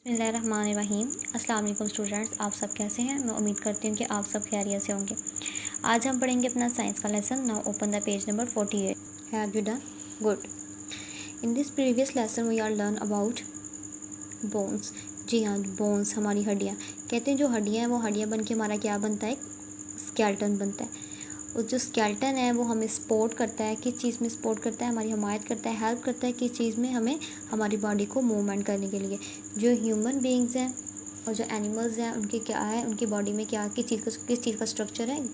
बिस्मिल्लाहिर्रहमानिर्रहीम। अस्सलाम वालेकुम स्टूडेंट्स, आप सब कैसे हैं। मैं उम्मीद करती हूँ कि आप सब खैरियत से होंगे। आज हम पढ़ेंगे अपना साइंस का lesson. Now open the page number 48। Have you done good. In this previous lesson we are learn about bones. जी हाँ, बोन्स हमारी हड्डियाँ। कहते हैं जो हड्डियाँ हैं वो हड्डियाँ बन के हमारा क्या बनता है, स्केलेटन बनता है। और जो स्केलेटन है वो हमें सपोर्ट करता है, किस चीज़ में सपोर्ट करता है, हमारी हमायत करता है, हेल्प करता है किस चीज़ में, हमें हमारी बॉडी को मूवमेंट करने के लिए। जो ह्यूमन बीइंग्स हैं और जो एनिमल्स हैं उनके क्या है, उनकी बॉडी में क्या किस चीज़ का स्ट्रक्चर है,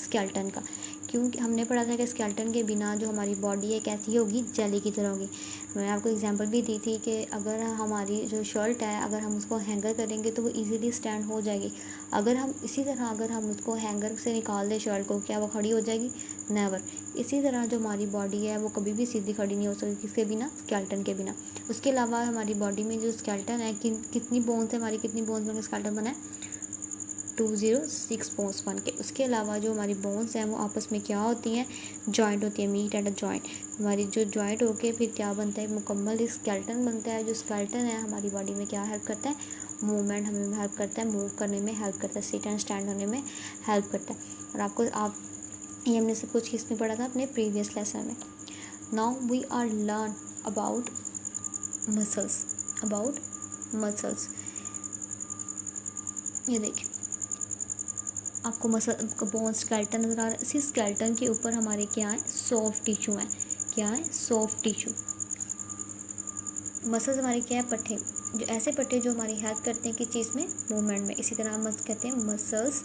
स्केलेटन का। क्योंकि हमने पढ़ा था कि स्केलेटन के बिना जो हमारी बॉडी है कैसी होगी, जेली की तरह होगी। मैंने आपको एग्जांपल भी दी थी कि अगर हमारी जो शर्ट है अगर हम उसको हैंगर करेंगे तो वो इजीली स्टैंड हो जाएगी। अगर हम इसी तरह अगर हम उसको हैंगर से निकाल दें शर्ट को, क्या वो खड़ी हो जाएगी? नेवर। इसी तरह जो हमारी बॉडी है वो कभी भी सीधी खड़ी नहीं हो सकती, किसके बिना? स्केलेटन के बिना। उसके अलावा हमारी बॉडी में जो स्केलेटन है कितनी बोन्स है, हमारी कितनी बोन्स में स्केलेटन बना है? 206 बोन्स बन के। उसके अलावा जो हमारी बोन्स हैं वो आपस में क्या होती हैं, जॉइंट होती है, मीट एंड अ जॉइंट। हमारी जो जॉइंट होके फिर क्या बनता है, मुकम्मल स्केलेटन बनता है। जो स्केलेटन है हमारी बॉडी में क्या हेल्प करता है, मूवमेंट हमें हेल्प करता है, मूव करने में हेल्प करता है, सिट एंड स्टैंड होने में हेल्प करता है। और आप ये हमने सब कुछ किस में पढ़ा था, अपने प्रीवियस लेसन में। Now we are learn about muscles. ये देखिए आपको बोन स्केलेटन नज़र आ रहा है। इसी स्केलेटन के ऊपर हमारे क्या है, सॉफ्ट टिश्यू है। क्या है? Soft tissue. मसल्स हमारे क्या है, पट्टे। जो ऐसे पट्टे जो हमारी हेल्प करते हैं किस चीज़ में, मूवमेंट में। इसी तरह हम कहते हैं मसल्स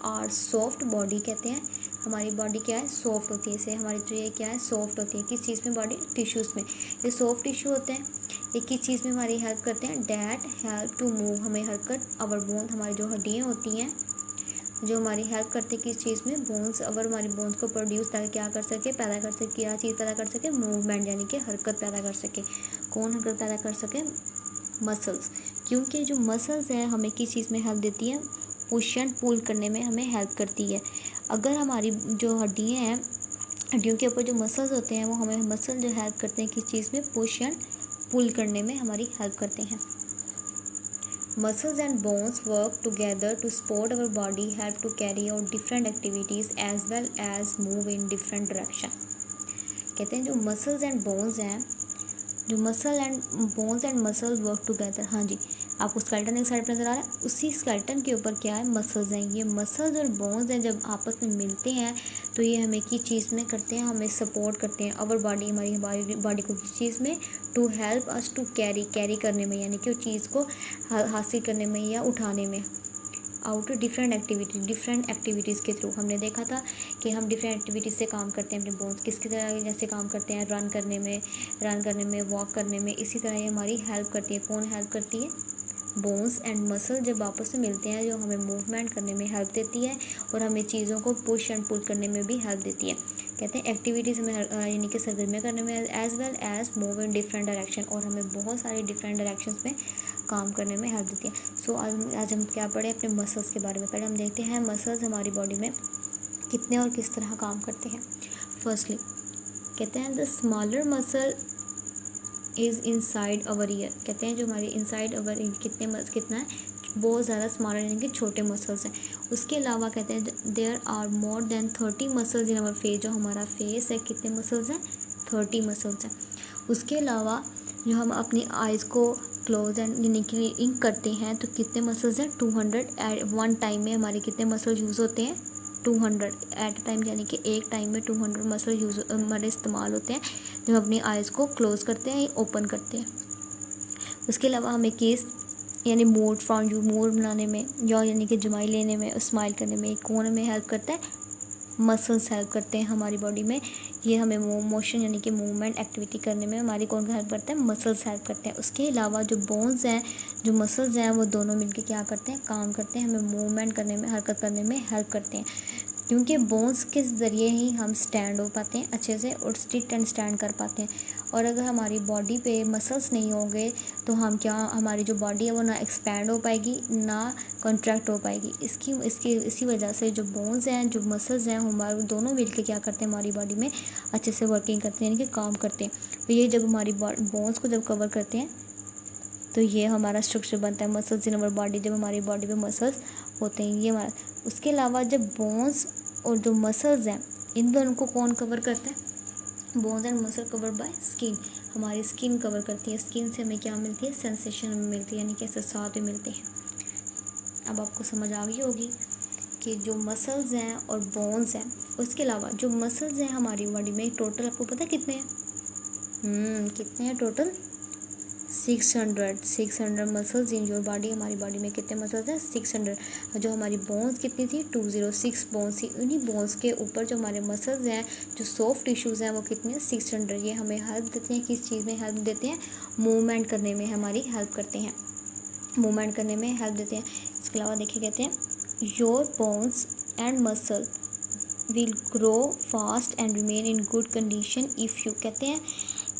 और सॉफ्ट बॉडी कहते हैं। हमारी बॉडी क्या है, सॉफ्ट होती है। इसे हमारी जो ये क्या है, सॉफ्ट होती है। किस चीज़ में? बॉडी टिश्यूज़ में। ये सॉफ्ट टिश्यू होते हैं, ये किस चीज़ में हमारी हेल्प करते हैं, डैट हेल्प टू मूव, हमें हेल्प कर आवर बोन, हमारी जो हड्डियाँ होती हैं जो हमारी हेल्प करते हैं किस चीज़ में, बोन्स। अगर हमारी बोन्स को प्रोड्यूस ताकि क्या कर सके, पैदा कर सके, क्या चीज़ पैदा कर सके, मूवमेंट यानी कि हरकत पैदा कर सके। कौन हरकत पैदा कर सके? मसल्स। क्योंकि जो मसल्स हैं हमें किस चीज़ में हेल्प देती हैं, पुश एंड पुल करने में हमें हेल्प करती है। अगर हमारी जो हड्डियाँ हैं, हड्डियों के ऊपर जो मसल्स होते हैं वो हमें मसल जो हेल्प करते हैं किस चीज़ में, पुश एंड पुल करने में हमारी हेल्प करते हैं। Muscles and bones work together to support our body, help to carry out different activities as well as move in different direction. कहते हैं जो मसल्स एंड बोन्स हैं, जो bones and muscles work together. हाँ जी, आपको skeleton एक side पर नजर आ रहा है, उसी स्केलेटन के ऊपर क्या है, मसल्स हैं। ये मसल्स और बोन्स हैं, जब आपस में मिलते हैं तो ये हमें किस चीज़ में करते हैं, हमें सपोर्ट करते हैं। अवर बॉडी, हमारी बॉडी को किस चीज़ में, to help us to carry करने में, यानी कि उस चीज़ को हासिल करने में या उठाने में। आउट डिफरेंट एक्टिविटीज़ के थ्रू हमने देखा था कि हम डिफरेंट एक्टिविटीज़ से काम करते हैं अपने बोन्स। किसकी तरह जैसे काम करते हैं, रन करने में, वॉक करने में। इसी तरह ये हमारी हेल्प करती है। कौन हेल्प करती है? बोन्स एंड मसल जब आपस में मिलते हैं जो हमें मूवमेंट करने में हेल्प देती है और हमें चीज़ों को पुश एंड पुल करने में भी हेल्प देती है। कहते हैं एक्टिविटीज़ में यानी कि सरगर्मियाँ करने में, as well as move in different direction, और हमें बहुत सारे डिफरेंट डायरेक्शंस में काम करने में हेल्प देती है। सो आज हम क्या पढ़े, अपने मसल्स के बारे में। पहले हम देखते हैं मसल्स हमारी बॉडी में कितने और किस तरह काम करते हैं। फर्स्टली कहते हैं the smaller muscle is inside our year. कहते हैं जो हमारे इनसाइड अवर कितना है, बहुत ज़्यादा स्मॉलर यानी कि छोटे मसल्स हैं। उसके अलावा कहते हैं there are more than 30 muscles in our face. जो हमारा फेस है, कितने मसल्स हैं? 30 मसल्स हैं। उसके अलावा जो हम अपनी आइज़ को क्लोज एंड यानी कि इंक करते हैं तो कितने मसल्स हैं? 200। वन टाइम में हमारे कितने मसल यूज़ होते हैं? 200 एट अ टाइम, यानी कि एक टाइम में 200 मसल हमारे इस्तेमाल होते हैं जब हम अपनी आइज़ को क्लोज करते हैं या ओपन करते हैं। उसके अलावा हमें केस यानी मूड बनाने में, या यानी कि जुमाई लेने में, स्माइल करने में कौन हमें हेल्प करता है? मसल्स हेल्प करते हैं हमारी बॉडी में। ये हमें मोशन यानी कि मूवमेंट एक्टिविटी करने में हमारी कौन हेल्प करता है? मसल्स हेल्प करते हैं। उसके अलावा जो बोन्स हैं, जो मसल्स हैं, वो दोनों मिलकर क्या करते हैं? काम करते हैं, हमें मूवमेंट करने में, हरकत करने में हेल्प करते हैं। क्योंकि बोन्स के ज़रिए ही हम स्टैंड हो पाते हैं अच्छे से और सिट एंड स्टैंड कर पाते हैं। और अगर हमारी बॉडी पे मसल्स नहीं होंगे तो हम क्या, हमारी जो बॉडी है वो ना एक्सपैंड हो पाएगी ना कॉन्ट्रैक्ट हो पाएगी। इसी वजह से जो बोन्स हैं, जो मसल्स हैं, हमारे दोनों मिलकर क्या करते हैं, हमारी बॉडी में अच्छे से वर्किंग करते हैं, यानी कि काम करते हैं। तो ये जब हमारी बोन्स को जब कवर करते हैं तो ये हमारा स्ट्रक्चर बनता है मसल्स इन अवर बॉडी, जब हमारी बॉडी में मसल्स होते हैं ये हमारा। उसके अलावा जब बोन्स और जो मसल्स हैं इन दोनों को कौन कवर करता है? Bones and muscle cover by skin, हमारी स्किन कवर करती है। स्किन से हमें क्या मिलती है? सेंसेशन मिलती है, यानी कि एहसास भी मिलते हैं। अब आपको समझ आ गई होगी कि जो मसल्स हैं और बोन्स हैं, उसके अलावा जो मसल्स हैं हमारी बॉडी में टोटल आपको पता कितने हैं? कितने हैं total? 600 muscles in your body. हमारी बॉडी में कितने मसल्स हैं? 600। जो हमारी बोन्स कितनी थी? 206 बोन्स थी। उन्हीं बोन्स के ऊपर जो हमारे मसल्स हैं, जो सॉफ्ट टिश्यूज़ हैं, वो कितने हैं? 600। ये हमें हेल्प देते हैं, किस चीज़ में हेल्प देते हैं? मूवमेंट करने में हमारी हेल्प करते हैं, मूवमेंट करने में हेल्प देते हैं। इसके अलावा देखिए कहते हैं your bones and muscle will grow fast and remain in good condition if you, कहते हैं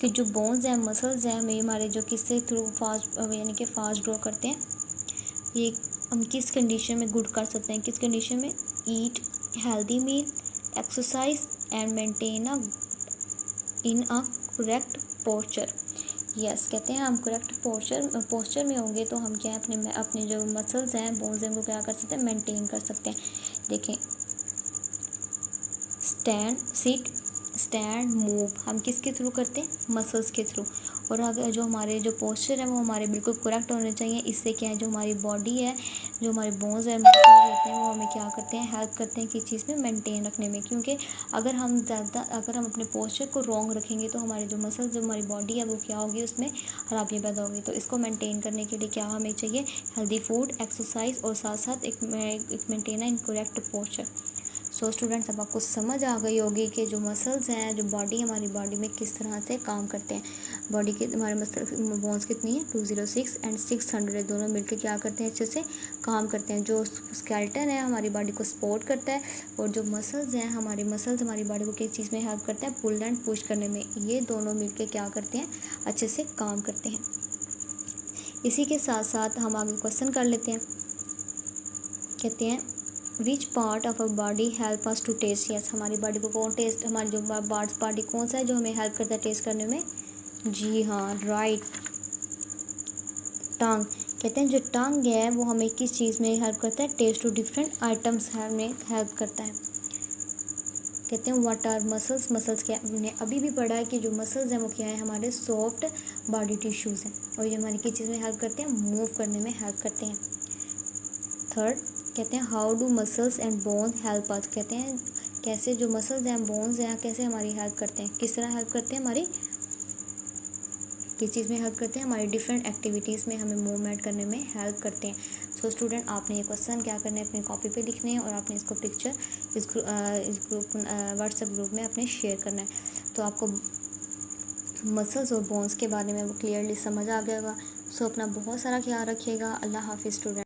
कि जो बोन्स हैं मसल्स हैं हमारे जो किससे थ्रू फास्ट यानी कि फास्ट ग्रो करते हैं, ये हम किस कंडीशन में गुड कर सकते हैं? किस कंडीशन में? Eat healthy meal, exercise and maintain in a correct posture. Yes, कहते हैं हम करेक्ट पोस्चर में होंगे तो हम क्या है अपने जो मसल्स हैं बोन्स हैं उनको क्या कर सकते हैं? मेंटेन कर सकते हैं। देखें सिट स्टैंड मूव हम किसके थ्रू करते हैं? मसल्स के थ्रू। और अगर जो हमारे जो पोस्चर है वो हमारे बिल्कुल करेक्ट होने चाहिए। इससे क्या है जो हमारी बॉडी है, जो हमारे बोन्स है मसल्स होते हैं वो हमें क्या करते हैं? हेल्प करते हैं किस चीज़ में? मेंटेन रखने में। क्योंकि अगर हम अपने पोस्चर को रॉन्ग रखेंगे तो हमारे जो मसल्स जो हमारी बॉडी है वो क्या होगी? उसमें खराबियाँ पैदा होगी। तो इसको मेंटेन करने के लिए क्या हमें चाहिए? हेल्दी फूड, एक्सरसाइज और साथ साथ एक maintain in correct posture. So students, अब आपको समझ आ गई होगी कि जो मसल्स हैं, जो बॉडी हमारी बॉडी में किस तरह से काम करते हैं। बॉडी के हमारे मसल बोन्स कितनी है? 206 एंड 600, दोनों मिलकर क्या करते हैं? अच्छे से काम करते हैं। जो स्केलेटन है हमारी बॉडी को सपोर्ट करता है और जो मसल्स हैं हमारी बॉडी को किस चीज़ में हेल्प करता है? पुल एंड पुश करने में। ये दोनों मिलकर क्या करते हैं? अच्छे से काम करते हैं। इसी के साथ साथ हम आगे क्वेश्चन कर लेते हैं। कहते हैं which part of our body help us to taste. Yes, हमारी बॉडी को कौन टेस्ट, हमारी जो बॉडी कौन सा है जो हमें हेल्प करता है टेस्ट करने में? जी हाँ, राइट, टंग। कहते हैं जो टंग है वो हमें किस चीज़ में हेल्प करता है? टेस्ट टू डिफरेंट आइटम्स हमें हेल्प करता है। कहते हैं व्हाट आर मसल्स क्या? हमने अभी भी पढ़ा है कि जो मसल्स हैं वो क्या है? हमारे सॉफ्ट बॉडी टिश्यूज़ हैं और ये हमारी किस चीज़ में हेल्प करते हैं? मूव करने में हेल्प करते हैं। थर्ड, कहते हैं how do muscles and bones help us. कहते हैं कैसे जो मसल्स हैं बोन्स हैं कैसे हमारी हेल्प करते हैं? किस तरह हेल्प करते हैं? हमारी किस चीज़ में हेल्प करते हैं? हमारी डिफरेंट एक्टिविटीज़ में हमें मूवमेंट करने में हेल्प करते हैं। सो स्टूडेंट, आपने ये क्वेश्चन क्या करना है? अपनी कॉपी पे लिखने हैं और आपने इसको पिक्चर इस ग्रुप व्हाट्सएप ग्रुप में अपने शेयर करना है। तो आपको मसल्स और बोन्स के बारे में वो क्लियरली समझ आ गया होगा। सो अपना बहुत सारा ख्याल रखिएगा। अल्लाह हाफिज़ स्टूडेंट।